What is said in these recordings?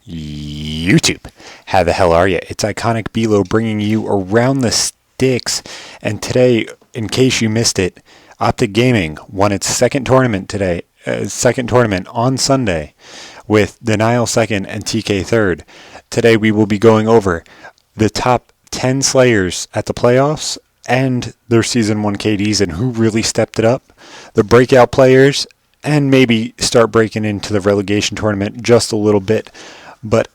YouTube. How the hell are you? It's Iconic Bilo bringing you Around the Sticks. And today, in case you missed it, Optic Gaming won its second tournament on Sunday with Denial second and TK third. Today we will be going over the top 10 Slayers at the playoffs and their Season 1 KDs and who really stepped it up, the breakout players, and maybe start breaking into the relegation tournament just a little bit. But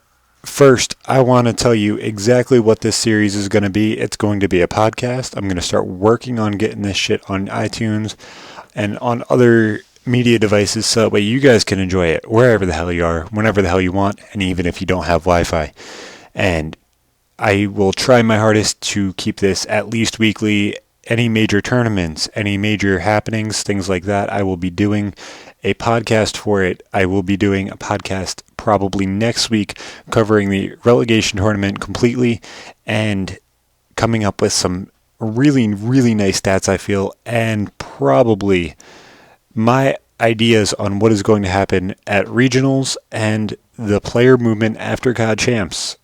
first, I want to tell you exactly what this series is going to be. It's going to be a podcast. I'm going to start working on getting this shit on iTunes and on other media devices so that way you guys can enjoy it wherever the hell you are, whenever the hell you want, and even if you don't have Wi-Fi. And I will try my hardest to keep this at least weekly. Any major tournaments, any major happenings, things like that, I will be doing a podcast for it. I will be doing a podcast probably next week covering the relegation tournament completely and coming up with some really, really nice stats, I feel, and probably my ideas on what is going to happen at regionals and the player movement after COD Champs,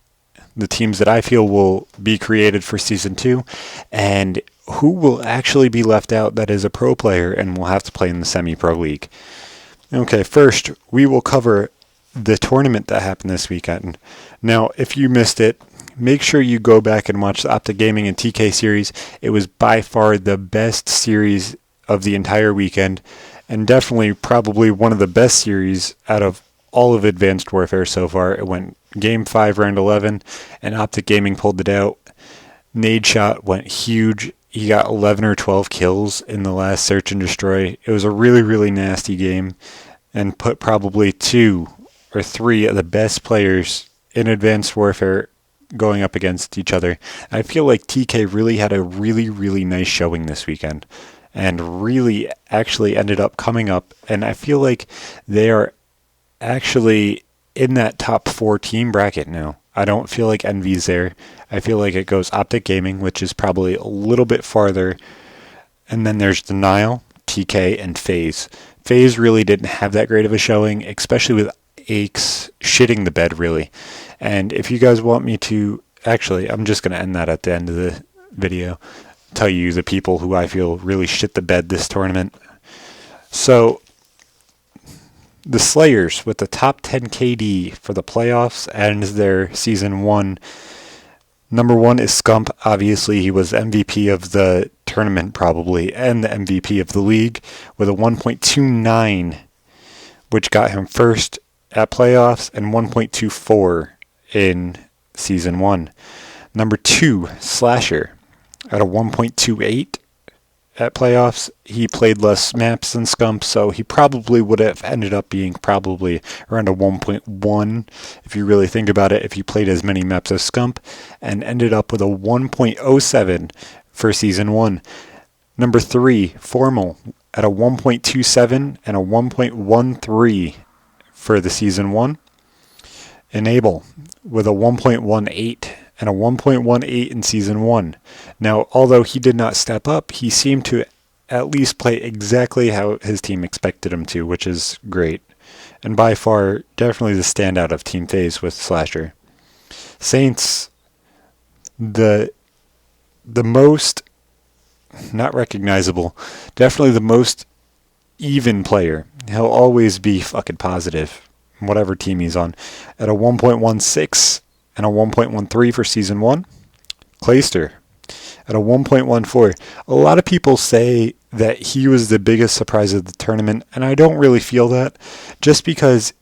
the teams that I feel will be created for Season 2, and who will actually be left out that is a pro player and will have to play in the semi-pro league. Okay, first, we will cover the tournament that happened this weekend. Now, if you missed it, make sure you go back and watch the Optic Gaming and TK series. It was by far the best series of the entire weekend, and definitely probably one of the best series out of all of Advanced Warfare so far. It went Game 5, Round 11, and Optic Gaming pulled it out. Nadeshot went huge. He got 11 or 12 kills in the last Search and Destroy. It was a really, really nasty game and put probably 2 or 3 of the best players in Advanced Warfare going up against each other. I feel like TK really had a really, really nice showing this weekend and really actually ended up coming up. And I feel like they are actually in that top 4 team bracket now. I don't feel like Envy's there. I feel like it goes Optic Gaming, which is probably a little bit farther. And then there's Denial, TK, and FaZe. FaZe really didn't have that great of a showing, especially with Aches shitting the bed, really. And if you guys want me to... Actually, I'm just going to end that at the end of the video. Tell you the people who I feel really shit the bed this tournament. So, the Slayers with the top 10 KD for the playoffs and their Season 1. Number 1 is Scump. Obviously, he was MVP of the tournament probably, and the MVP of the league with a 1.29, which got him first at playoffs, and 1.24 in Season 1. Number 2, Slasher, at a 1.28 at playoffs. He played less maps than Scump, so he probably would have ended up being probably around a 1.1 if you really think about it, if he played as many maps as Scump, and ended up with a 1.07 for Season 1. Number 3, Formal, at a 1.27 and a 1.13 for the Season 1. Enable with a 1.18 and a 1.18 in Season 1. Now, although he did not step up, he seemed to at least play exactly how his team expected him to, which is great. And by far, definitely the standout of Team FaZe with Slasher. Saints, the most, not recognizable, definitely the most even player. He'll always be fucking positive, whatever team he's on, at a 1.16 and a 1.13 for Season 1. Clayster at a 1.14. A lot of people say that he was the biggest surprise of the tournament, and I don't really feel that, just because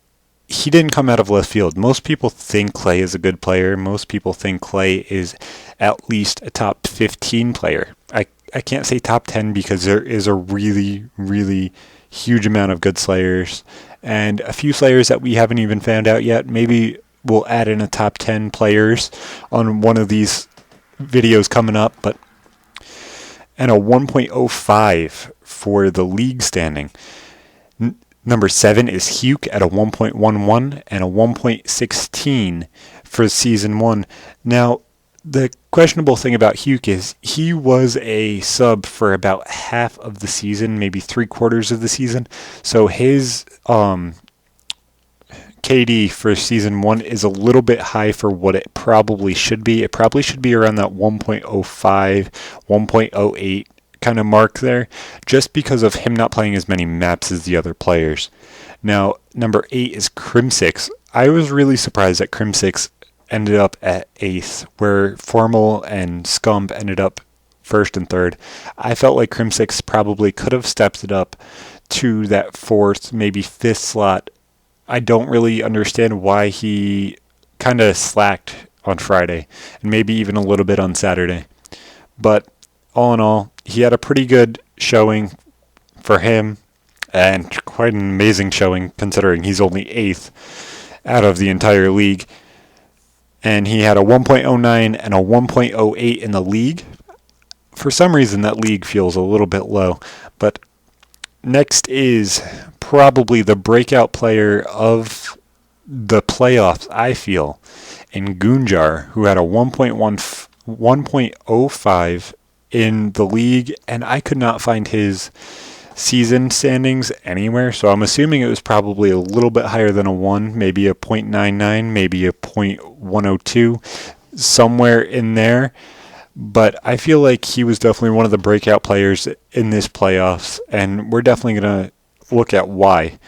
he didn't come out of left field. Most people think Clay is a good player. Most people think Clay is at least a top 15 player. I can't say top 10 because there is a really, really huge amount of good Slayers, and a few Slayers that we haven't even found out yet. Maybe we'll add in a top 10 players on one of these videos coming up, and a 1.05 for the league standing. Number 7 is Huke at a 1.11 and a 1.16 for Season 1. Now, the questionable thing about Huke is he was a sub for about half of the season, maybe 3/4 of the season. So his KD for season 1 is a little bit high for what it probably should be. It probably should be around that 1.05, 1.08 kind of mark there, just because of him not playing as many maps as the other players. Now, number 8 is Crimsix. I was really surprised that Crimsix ended up at 8th, where Formal and Scump ended up 1st and 3rd. I felt like Crimsix probably could have stepped it up to that 4th, maybe 5th slot. I don't really understand why he kind of slacked on Friday, and maybe even a little bit on Saturday. But all in all, he had a pretty good showing for him, and quite an amazing showing considering he's only 8th out of the entire league. And he had a 1.09 and a 1.08 in the league. For some reason, that league feels a little bit low. But next is probably the breakout player of the playoffs, I feel, in Gunjar, who had a 1.05 in the league, and I could not find his season standings anywhere, so I'm assuming it was probably a little bit higher than a 1, maybe a 0.99, maybe a 0.102, somewhere in there. But I feel like he was definitely one of the breakout players in this playoffs, and we're definitely going to look at why.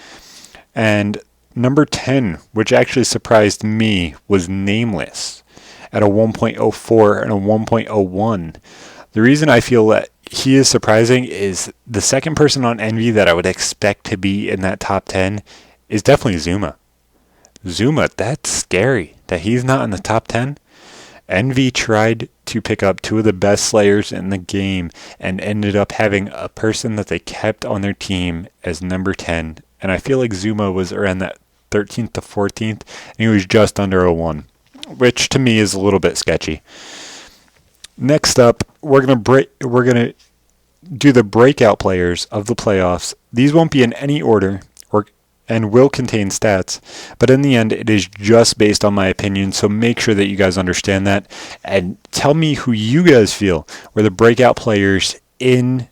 And number 10, which actually surprised me, was Nameless at a 1.04 and a 1.01. The reason I feel that he is surprising is the second person on Envy that I would expect to be in that top 10 is definitely Zuma. Zuma, that's scary that he's not in the top 10. Envy tried to pick up 2 of the best Slayers in the game and ended up having a person that they kept on their team as number 10. And I feel like Zuma was around that 13th to 14th, and he was just under a 1, which to me is a little bit sketchy. Next up, we're gonna do the breakout players of the playoffs. These won't be in any order and will contain stats, but in the end, it is just based on my opinion, so make sure that you guys understand that, and tell me who you guys feel were the breakout players in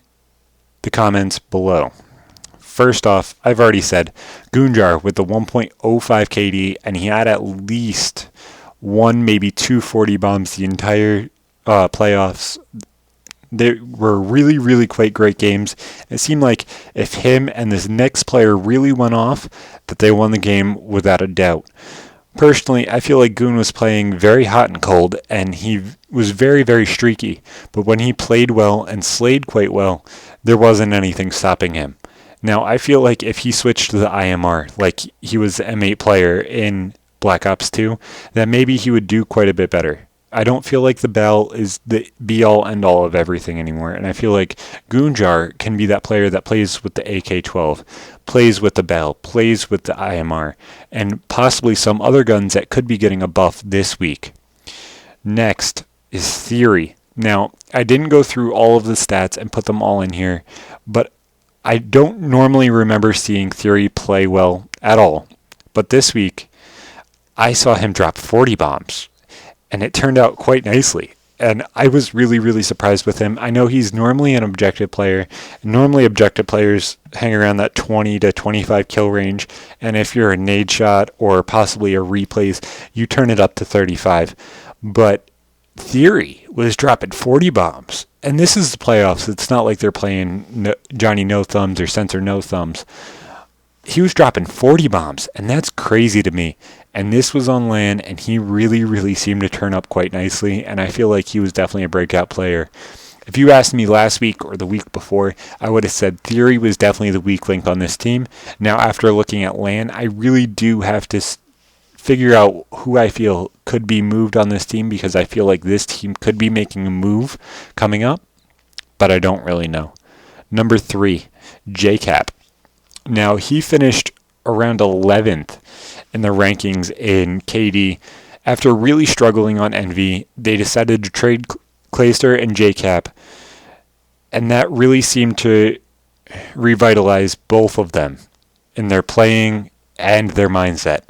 the comments below. First off, I've already said Gunjar with the 1.05 KD, and he had at least 1, maybe 2 40 bombs the entire playoffs. They were really, really quite great games. It seemed like if him and this next player really went off, that they won the game without a doubt. Personally, I feel like Goon was playing very hot and cold, and he was very, very streaky. But when he played well and slayed quite well, there wasn't anything stopping him. Now, I feel like if he switched to the IMR, like he was the M8 player in Black Ops 2, then maybe he would do quite a bit better. I don't feel like the Bell is the be-all, end-all of everything anymore, and I feel like Gunjar can be that player that plays with the AK-12, plays with the Bell, plays with the IMR, and possibly some other guns that could be getting a buff this week. Next is Theory. Now, I didn't go through all of the stats and put them all in here, but I don't normally remember seeing Theory play well at all. But this week, I saw him drop 40 bombs. And it turned out quite nicely. And I was really, really surprised with him. I know he's normally an objective player. Normally objective players hang around that 20 to 25 kill range. And if you're a nade shot or possibly a replays, you turn it up to 35. But Theory was dropping 40 bombs. And this is the playoffs. It's not like they're playing Johnny No Thumbs or Sensor No Thumbs. He was dropping 40 bombs, and that's crazy to me. And this was on LAN, and he really, really seemed to turn up quite nicely, and I feel like he was definitely a breakout player. If you asked me last week or the week before, I would have said Theory was definitely the weak link on this team. Now, after looking at LAN, I really do have to figure out who I feel could be moved on this team, because I feel like this team could be making a move coming up, but I don't really know. Number 3, JCap. Now, he finished around 11th in the rankings in KD. After really struggling on Envy, they decided to trade Clayster and JCap, and that really seemed to revitalize both of them in their playing and their mindset.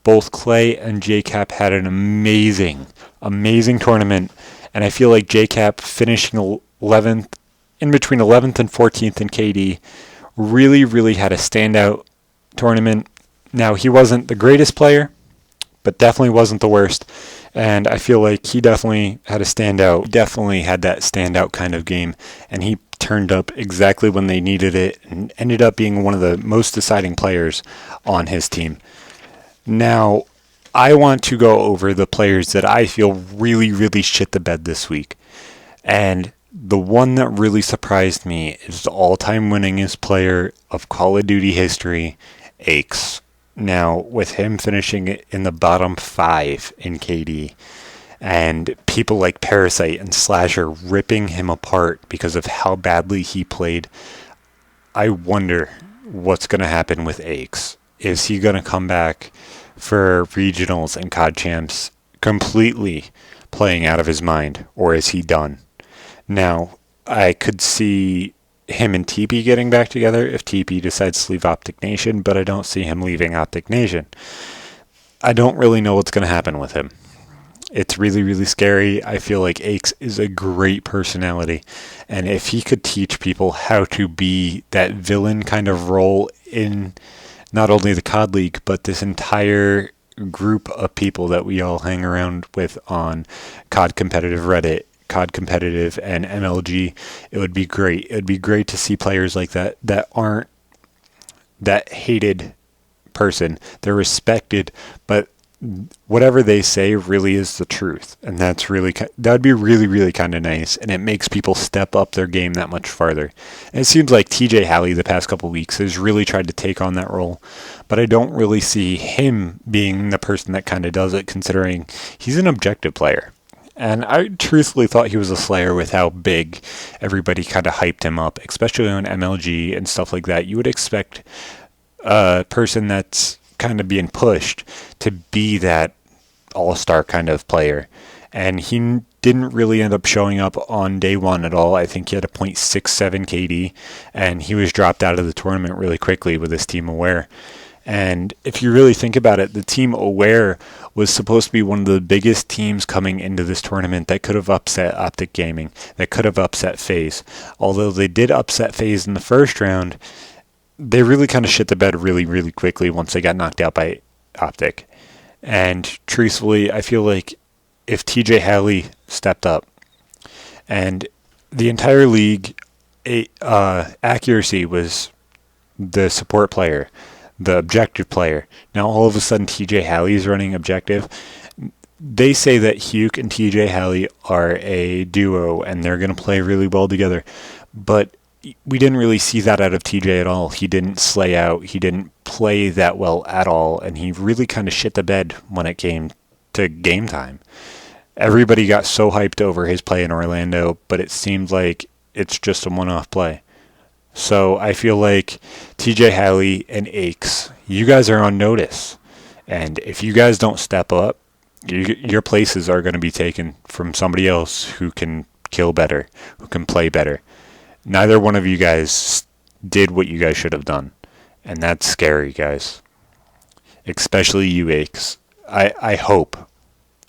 Both Clay and JCap had an amazing, amazing tournament, and I feel like JCap finishing 11th, in between 11th and 14th in KD, really, really had a standout tournament. Now, he wasn't the greatest player, but definitely wasn't the worst. And I feel like he definitely had a standout. He definitely had that standout kind of game. And he turned up exactly when they needed it and ended up being one of the most deciding players on his team. Now, I want to go over the players that I feel really, really shit the bed this week. And the one that really surprised me is the all-time winningest player of Call of Duty history, Aches. Now, with him finishing in the bottom 5 in KD, and people like Parasite and Slasher ripping him apart because of how badly he played, I wonder what's going to happen with Aches. Is he going to come back for regionals and COD champs completely playing out of his mind, or is he done? Now, I could see him and TP getting back together if TP decides to leave Optic Nation, but I don't see him leaving Optic Nation. I don't really know what's going to happen with him. It's really, really scary. I feel like Aches is a great personality, and if he could teach people how to be that villain kind of role in not only the COD League, but this entire group of people that we all hang around with on COD Competitive Reddit, COD Competitive, and MLG, it would be great. It would be great to see players like that aren't that hated person. They're respected, but whatever they say really is the truth, and that would be really, really kind of nice, and it makes people step up their game that much farther. And it seems like TJ Halley the past couple of weeks has really tried to take on that role, but I don't really see him being the person that kind of does it, considering he's an objective player. And I truthfully thought he was a slayer with how big everybody kind of hyped him up, especially on MLG and stuff like that. You would expect a person that's kind of being pushed to be that all-star kind of player. And he didn't really end up showing up on day one at all. I think he had a .67 KD, and he was dropped out of the tournament really quickly with his Team Aware. And if you really think about it, the Team Aware was supposed to be one of the biggest teams coming into this tournament that could have upset Optic Gaming, that could have upset FaZe. Although they did upset FaZe in the first round, they really kind of shit the bed really, really quickly once they got knocked out by Optic. And truthfully, I feel like if TJ Halley stepped up and the entire league, accuracy was the support player, the objective player. Now all of a sudden TJ Halley is running objective. They say that Huke and TJ Halley are a duo and they're going to play really well together. But we didn't really see that out of TJ at all. He didn't slay out. He didn't play that well at all. And he really kind of shit the bed when it came to game time. Everybody got so hyped over his play in Orlando, but it seemed like it's just a one-off play. So I feel like TJ Halley and Aches, you guys are on notice. And if you guys don't step up, your places are going to be taken from somebody else who can kill better, who can play better. Neither one of you guys did what you guys should have done. And that's scary, guys. Especially you, Aches. I hope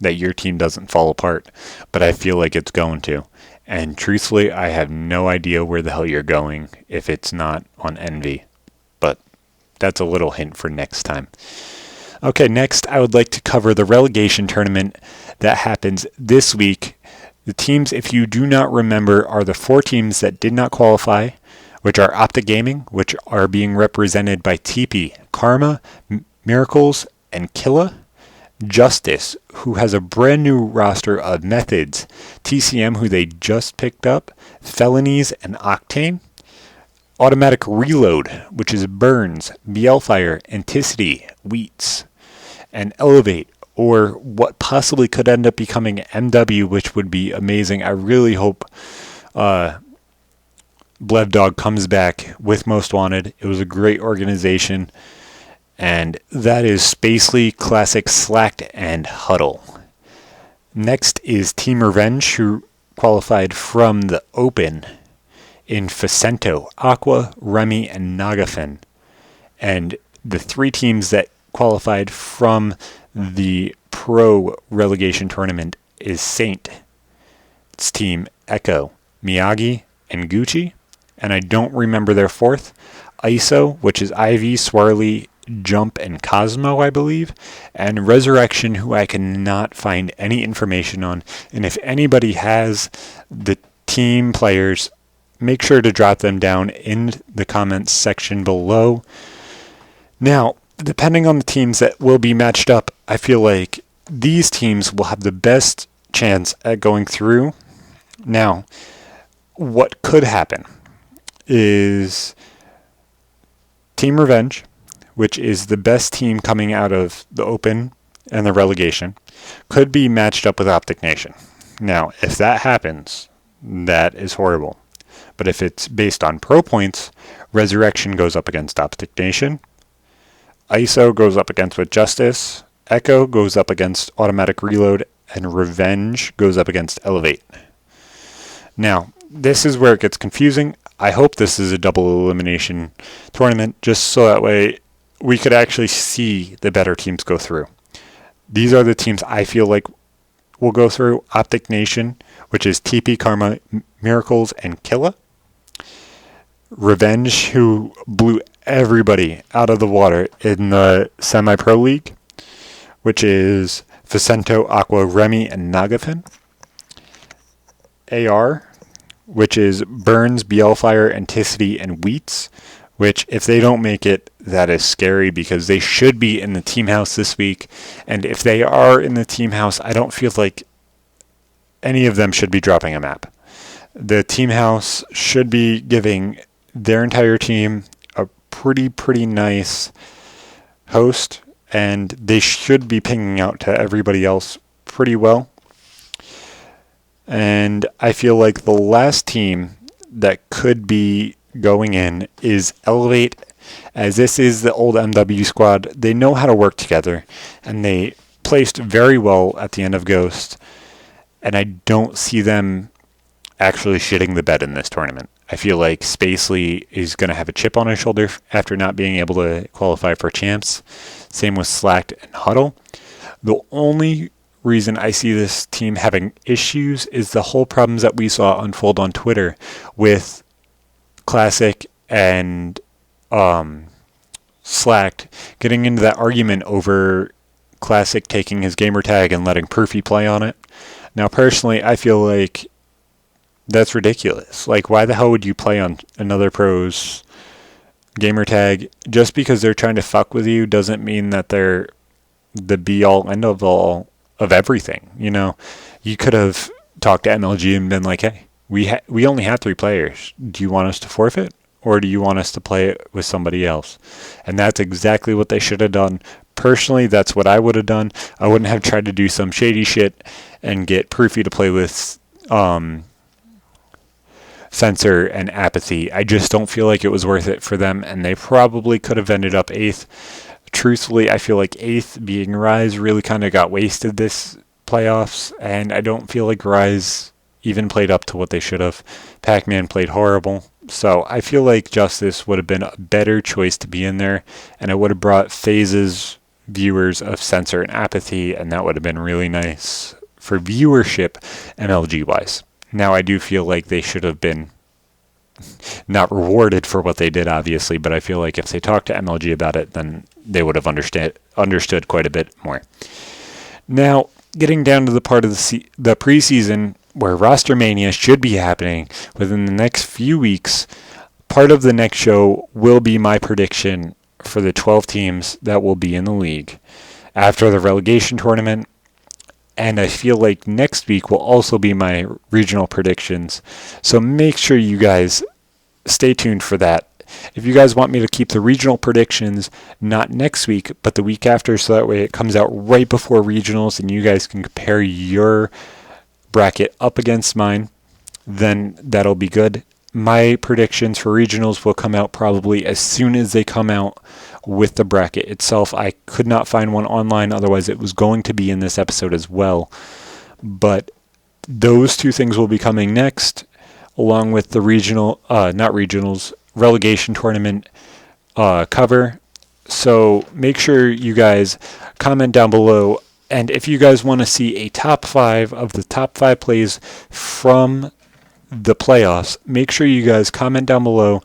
that your team doesn't fall apart, but I feel like it's going to. And truthfully, I have no idea where the hell you're going if it's not on Envy. But that's a little hint for next time. Okay, next I would like to cover the relegation tournament that happens this week. The teams, if you do not remember, are the 4 teams that did not qualify, which are Optic Gaming, which are being represented by TP, Karma, Miracles, and Killa. Justice, who has a brand new roster of Methods, TCM, who they just picked up, Felonies, and Octane. Automatic Reload, which is Burns, Bielfire, Anticity, Wheats, and Elevate, or what possibly could end up becoming MW, which would be amazing. I really hope Blevdog comes back with Most Wanted. It was a great organization. And that is Spacely, Classic, Slacked, and Huddle. Next is Team Revenge, who qualified from the Open in Facento, Aqua, Remy, and Nagafen. And the 3 teams that qualified from the Pro relegation tournament is Saint. It's Team Echo, Miyagi, and Gucci. And I don't remember their 4th. ISO, which is Ivy, Swarly, Jump, and Cosmo, I believe, and Resurrection, who I cannot find any information on. And if anybody has the team players, make sure to drop them down in the comments section below. Now, depending on the teams that will be matched up, I feel like these teams will have the best chance at going through. Now, what could happen is Team Revenge, which is the best team coming out of the Open and the relegation, could be matched up with Optic Nation. Now, if that happens, that is horrible. But if it's based on pro points, Resurrection goes up against Optic Nation, ISO goes up against With Justice, Echo goes up against Automatic Reload, and Revenge goes up against Elevate. Now, this is where it gets confusing. I hope this is a double elimination tournament, just so that way we could actually see the better teams go through. These are the teams I feel like will go through. Optic Nation, which is TP, Karma, Miracles, and Killa. Revenge, who blew everybody out of the water in the Semi-Pro League, which is Vicento, Aqua, Remy, and Nagafin. AR, which is Burns, Bielfire, Anticity, and Wheats, which if they don't make it, that is scary because they should be in the team house this week. And if they are in the team house, I don't feel like any of them should be dropping a map. The team house should be giving their entire team a pretty nice host, and they should be pinging out to everybody else pretty well. And I feel like the last team that could be going in is Elevate, as this is the old MW squad. They know how to work together, and they placed very well at the end of Ghost, and I don't see them actually shitting the bed in this tournament. I feel like Spacely is going to have a chip on his shoulder after not being able to qualify for champs. Same with Slacked and Huddle. The only reason I see this team having issues is the whole problems that we saw unfold on Twitter with Classic and Slacked getting into that argument over Classic taking his gamer tag and letting Perfy play on it. Now, personally, I feel like that's ridiculous. Like, why the hell would you play on another pro's gamer tag? Just because they're trying to fuck with you doesn't mean that they're the be-all, end-of-all of everything. You know, you could have talked to MLG and been like, hey, we only have 3 players. Do you want us to forfeit, or do you want us to play it with somebody else? And that's exactly what they should have done. Personally, that's what I would have done. I wouldn't have tried to do some shady shit and get Perfy to play with Sensor and Apathy. I just don't feel like it was worth it for them, and they probably could have ended up 8th. Truthfully, I feel like 8th being Rise really kind of got wasted this playoffs, and I don't feel like Rise even played up to what they should have. Pac-Man played horrible. So I feel like Justice would have been a better choice to be in there, and it would have brought Phases viewers of Sensor and Apathy, and that would have been really nice for viewership MLG-wise. Now, I do feel like they should have been not rewarded for what they did, obviously, but I feel like if they talked to MLG about it, then they would have understood quite a bit more. Now, getting down to the part of the preseason where Roster Mania should be happening within the next few weeks, part of the next show will be my prediction for the 12 teams that will be in the league after the relegation tournament. And I feel like next week will also be my regional predictions. So make sure you guys stay tuned for that. If you guys want me to keep the regional predictions not next week, but the week after, so that way it comes out right before regionals and you guys can compare your bracket up against mine, then that'll be good. My predictions for regionals will come out probably as soon as they come out with the bracket itself. I could not find one online, otherwise it was going to be in this episode as well. But those 2 things will be coming next, along with the relegation tournament cover. So make sure you guys comment down below, and if you guys want to see a top 5 of the top 5 plays from the playoffs, make sure you guys comment down below,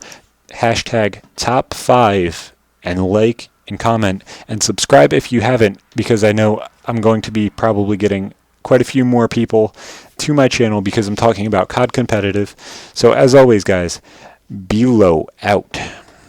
hashtag top 5, and like and comment, and subscribe if you haven't, because I know I'm going to be probably getting quite a few more people to my channel because I'm talking about COD competitive. So as always, guys, Bilo out.